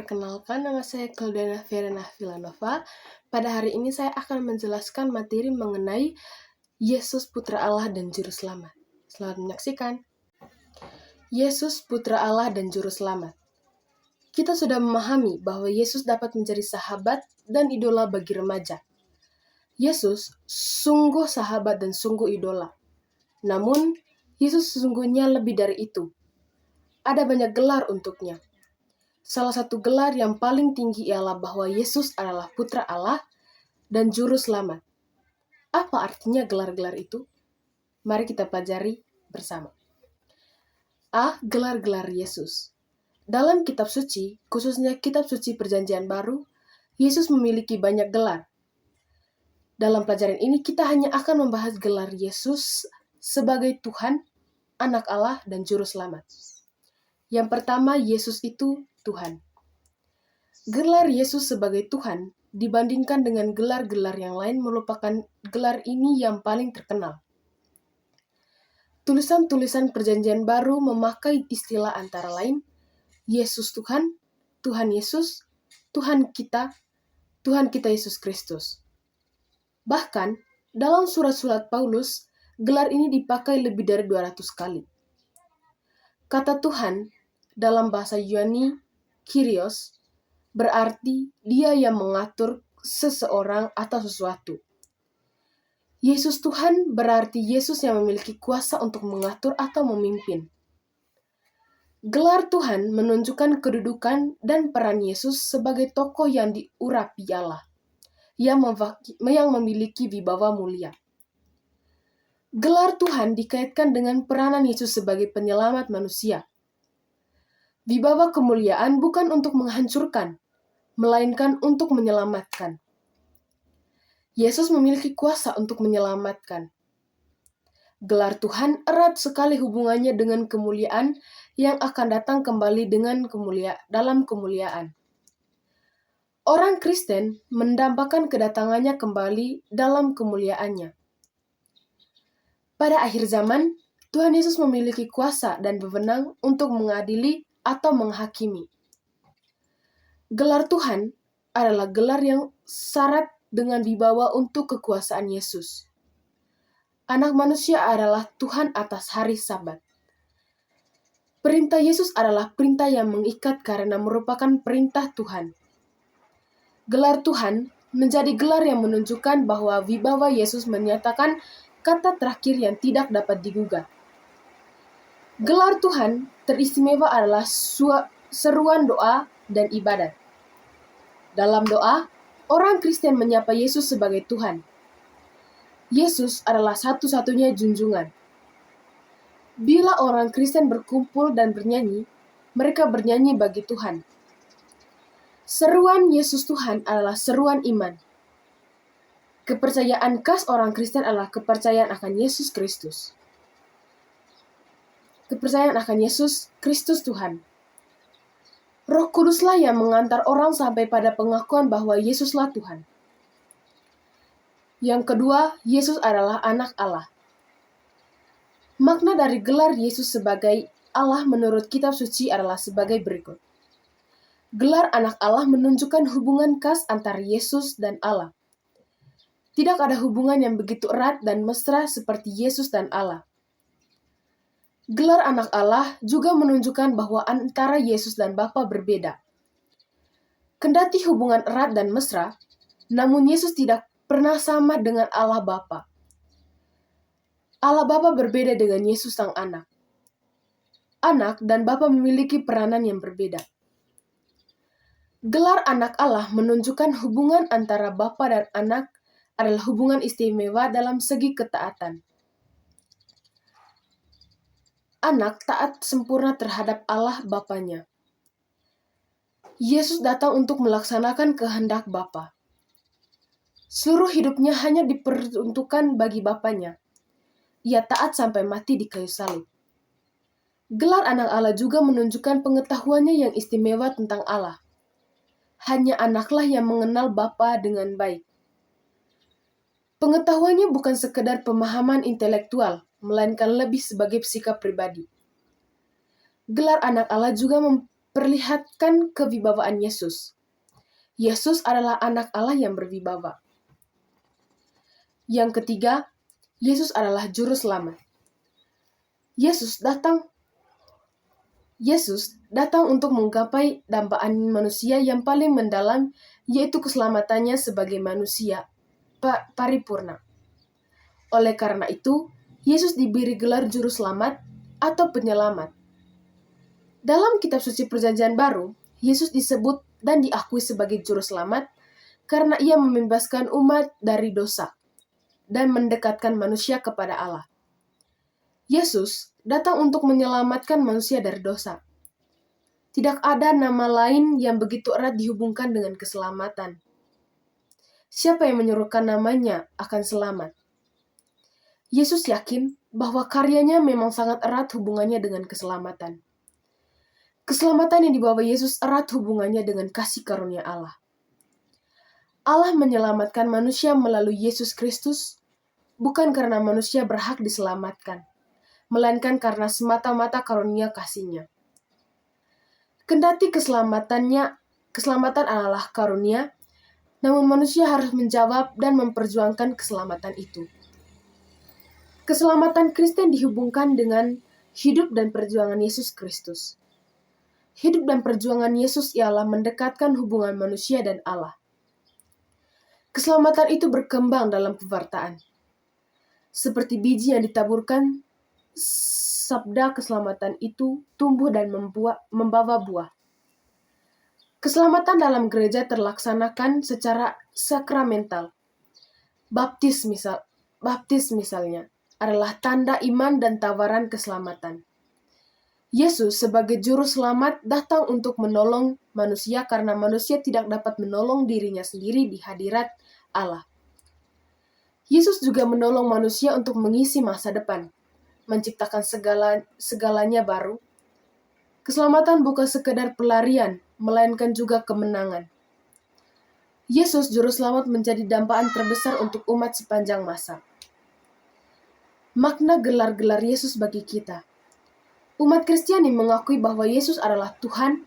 Perkenalkan, nama saya Claudiana Verena Villanova. Pada hari ini saya akan menjelaskan materi mengenai Yesus Putra Allah dan Juru Selamat. Selamat menyaksikan. Yesus Putra Allah dan Juru Selamat. Kita sudah memahami bahwa Yesus dapat menjadi sahabat dan idola bagi remaja. Yesus sungguh sahabat dan sungguh idola. Namun, Yesus sesungguhnya lebih dari itu. Ada banyak gelar untuknya. Salah satu gelar yang paling tinggi ialah bahwa Yesus adalah Putra Allah dan Juru Selamat. Apa artinya gelar-gelar itu? Mari kita pelajari bersama. A. Gelar-gelar Yesus. Dalam kitab suci, khususnya kitab suci Perjanjian Baru, Yesus memiliki banyak gelar. Dalam pelajaran ini kita hanya akan membahas gelar Yesus sebagai Tuhan, Anak Allah, dan Juru Selamat. Yang pertama, Yesus itu Tuhan. Gelar Yesus sebagai Tuhan dibandingkan dengan gelar-gelar yang lain merupakan gelar ini yang paling terkenal. Tulisan-tulisan Perjanjian Baru memakai istilah antara lain Yesus Tuhan, Tuhan Yesus, Tuhan kita Yesus Kristus. Bahkan, dalam surat-surat Paulus, gelar ini dipakai lebih dari 200 kali. Kata Tuhan dalam bahasa Yunani, Kyrios, berarti dia yang mengatur seseorang atau sesuatu. Yesus Tuhan berarti Yesus yang memiliki kuasa untuk mengatur atau memimpin. Gelar Tuhan menunjukkan kedudukan dan peran Yesus sebagai tokoh yang diurapi Allah, yang memiliki wibawa mulia. Gelar Tuhan dikaitkan dengan peranan Yesus sebagai penyelamat manusia. Wibawa kemuliaan bukan untuk menghancurkan, melainkan untuk menyelamatkan. Yesus memiliki kuasa untuk menyelamatkan. Gelar Tuhan erat sekali hubungannya dengan kemuliaan yang akan datang kembali dalam kemuliaan. Orang Kristen mendambakan kedatangannya kembali dalam kemuliaannya. Pada akhir zaman, Tuhan Yesus memiliki kuasa dan wewenang untuk mengadili atau menghakimi. Gelar Tuhan adalah gelar yang syarat dengan wibawa untuk kekuasaan Yesus. Anak manusia adalah Tuhan atas hari Sabat. Perintah Yesus adalah perintah yang mengikat karena merupakan perintah Tuhan. Gelar Tuhan menjadi gelar yang menunjukkan bahwa wibawa Yesus menyatakan kata terakhir yang tidak dapat digugat. Gelar Tuhan teristimewa adalah seruan doa dan ibadat. Dalam doa, orang Kristen menyapa Yesus sebagai Tuhan. Yesus adalah satu-satunya junjungan. Bila orang Kristen berkumpul dan bernyanyi, mereka bernyanyi bagi Tuhan. Seruan Yesus Tuhan adalah seruan iman. Kepercayaan khas orang Kristen adalah kepercayaan akan Yesus Kristus. Kepercayaan akan Yesus Kristus Tuhan. Roh Kuduslah yang mengantar orang sampai pada pengakuan bahwa Yesuslah Tuhan. Yang kedua, Yesus adalah anak Allah. Makna dari gelar Yesus sebagai Allah menurut kitab suci adalah sebagai berikut. Gelar anak Allah menunjukkan hubungan khas antara Yesus dan Allah. Tidak ada hubungan yang begitu erat dan mesra seperti Yesus dan Allah. Gelar anak Allah juga menunjukkan bahwa antara Yesus dan Bapa berbeda. Kendati hubungan erat dan mesra, namun Yesus tidak pernah sama dengan Allah Bapa. Allah Bapa berbeda dengan Yesus Sang Anak. Anak dan Bapa memiliki peranan yang berbeda. Gelar anak Allah menunjukkan hubungan antara Bapa dan Anak adalah hubungan istimewa dalam segi ketaatan. Anak taat sempurna terhadap Allah Bapanya. Yesus datang untuk melaksanakan kehendak Bapa. Seluruh hidupnya hanya diperuntukkan bagi Bapanya. Ia taat sampai mati di kayu salib. Gelar anak Allah juga menunjukkan pengetahuannya yang istimewa tentang Allah. Hanya Anaklah yang mengenal Bapa dengan baik. Pengetahuannya bukan sekedar pemahaman intelektual, melainkan lebih sebagai sikap pribadi. Gelar anak Allah juga memperlihatkan kewibawaan Yesus. Yesus adalah anak Allah yang berwibawa. Yang ketiga, Yesus adalah juru selamat. Yesus datang untuk menggapai dambaan manusia yang paling mendalam, yaitu keselamatannya sebagai manusia paripurna. Oleh karena itu, Yesus diberi gelar juru selamat atau penyelamat. Dalam kitab suci Perjanjian Baru, Yesus disebut dan diakui sebagai juru selamat karena ia membebaskan umat dari dosa dan mendekatkan manusia kepada Allah. Yesus datang untuk menyelamatkan manusia dari dosa. Tidak ada nama lain yang begitu erat dihubungkan dengan keselamatan. Siapa yang menyuruhkan namanya akan selamat. Yesus yakin bahwa karyanya memang sangat erat hubungannya dengan keselamatan. Keselamatan yang dibawa Yesus erat hubungannya dengan kasih karunia Allah. Allah menyelamatkan manusia melalui Yesus Kristus bukan karena manusia berhak diselamatkan, melainkan karena semata-mata karunia kasih-Nya. Kendati keselamatan adalah karunia, namun manusia harus menjawab dan memperjuangkan keselamatan itu. Keselamatan Kristen dihubungkan dengan hidup dan perjuangan Yesus Kristus. Hidup dan perjuangan Yesus ialah mendekatkan hubungan manusia dan Allah. Keselamatan itu berkembang dalam pewartaan. Seperti biji yang ditaburkan, sabda keselamatan itu tumbuh dan membawa buah. Keselamatan dalam gereja terlaksanakan secara sakramental. Baptis misalnya adalah tanda iman dan tawaran keselamatan. Yesus sebagai juru selamat datang untuk menolong manusia karena manusia tidak dapat menolong dirinya sendiri di hadirat Allah. Yesus juga menolong manusia untuk mengisi masa depan, menciptakan segalanya baru. Keselamatan bukan sekedar pelarian, melainkan juga kemenangan. Yesus juru selamat menjadi dambaan terbesar untuk umat sepanjang masa. Makna gelar-gelar Yesus bagi kita. Umat Kristiani mengakui bahwa Yesus adalah Tuhan,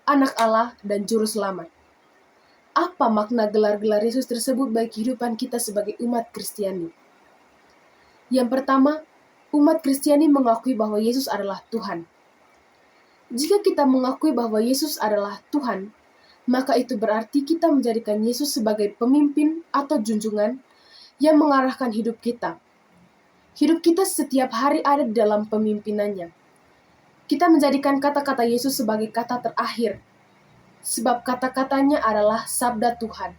Anak Allah, dan Juru Selamat. Apa makna gelar-gelar Yesus tersebut bagi kehidupan kita sebagai umat Kristiani? Yang pertama, umat Kristiani mengakui bahwa Yesus adalah Tuhan. Jika kita mengakui bahwa Yesus adalah Tuhan, maka itu berarti kita menjadikan Yesus sebagai pemimpin atau junjungan yang mengarahkan hidup kita. Hidup kita setiap hari ada di dalam pemimpinannya. Kita menjadikan kata-kata Yesus sebagai kata terakhir, sebab kata-katanya adalah sabda Tuhan.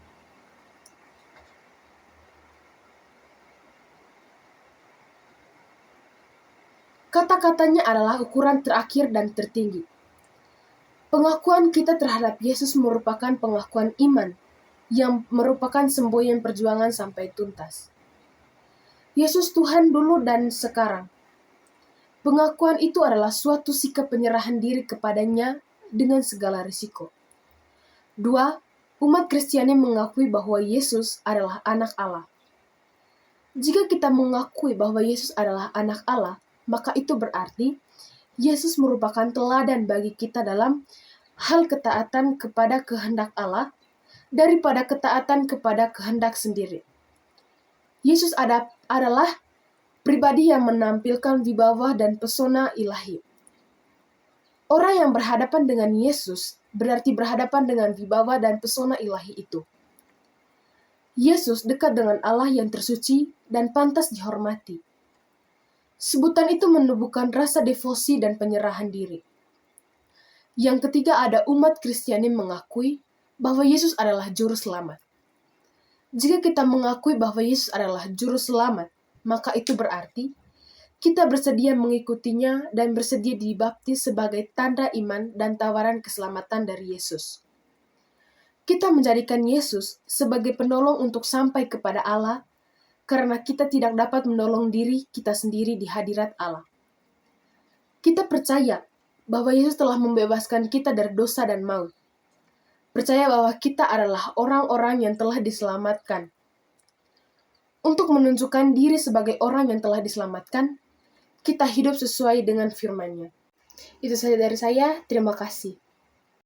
Kata-katanya adalah ukuran terakhir dan tertinggi. Pengakuan kita terhadap Yesus merupakan pengakuan iman, yang merupakan semboyan perjuangan sampai tuntas. Yesus Tuhan dulu dan sekarang. Pengakuan itu adalah suatu sikap penyerahan diri kepadanya dengan segala risiko. 2. Umat Kristiani mengakui bahwa Yesus adalah anak Allah. Jika kita mengakui bahwa Yesus adalah anak Allah, maka itu berarti Yesus merupakan teladan bagi kita dalam hal ketaatan kepada kehendak Allah daripada ketaatan kepada kehendak sendiri. Yesus adalah pribadi yang menampilkan wibawa dan pesona ilahi. Orang yang berhadapan dengan Yesus berarti berhadapan dengan wibawa dan pesona ilahi itu. Yesus dekat dengan Allah yang tersuci dan pantas dihormati. Sebutan itu menumbuhkan rasa devosi dan penyerahan diri. Yang ketiga, ada umat Kristiani mengakui bahwa Yesus adalah juru selamat. Jika kita mengakui bahwa Yesus adalah juru selamat, maka itu berarti kita bersedia mengikutinya dan bersedia dibaptis sebagai tanda iman dan tawaran keselamatan dari Yesus. Kita menjadikan Yesus sebagai penolong untuk sampai kepada Allah karena kita tidak dapat menolong diri kita sendiri di hadirat Allah. Kita percaya bahwa Yesus telah membebaskan kita dari dosa dan maut. Percaya bahwa kita adalah orang-orang yang telah diselamatkan. Untuk menunjukkan diri sebagai orang yang telah diselamatkan, kita hidup sesuai dengan firman-Nya. Itu saja dari saya, terima kasih.